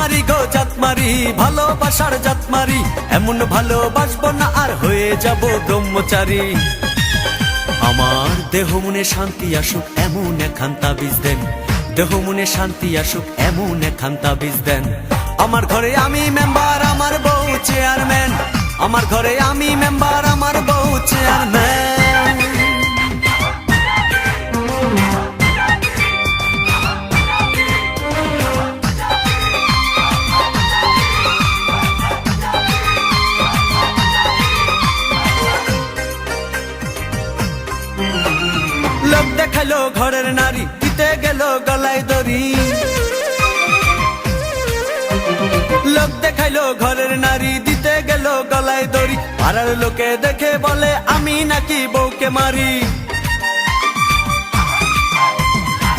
মারি গো জাত মারি, ভালোবাসার জাত মারি, এমন ভালোবাসবো না আর হয়ে যাব ব্রহ্মচারী। আমার দেহ মনে শান্তি আসুক এমন একখান তাবিজ দেন, দেহ মনে শান্তি আসুক এমন একখান তাবিজ দেন। আমার ঘরে আমি মেম্বার, আমার বউ চেয়ারম্যান, আমার ঘরে আমি মেম্বার, আমার বউ চেয়ারম্যান। লোক দেখালো ঘরের নারী, দিতে গেল গলায় দড়ি। লোক দেখাইলো ঘরের নারী, দিতে গেল গলায় দড়ি। পাড়ার লোকে দেখে বলে আমি নাকি বউকে মারি।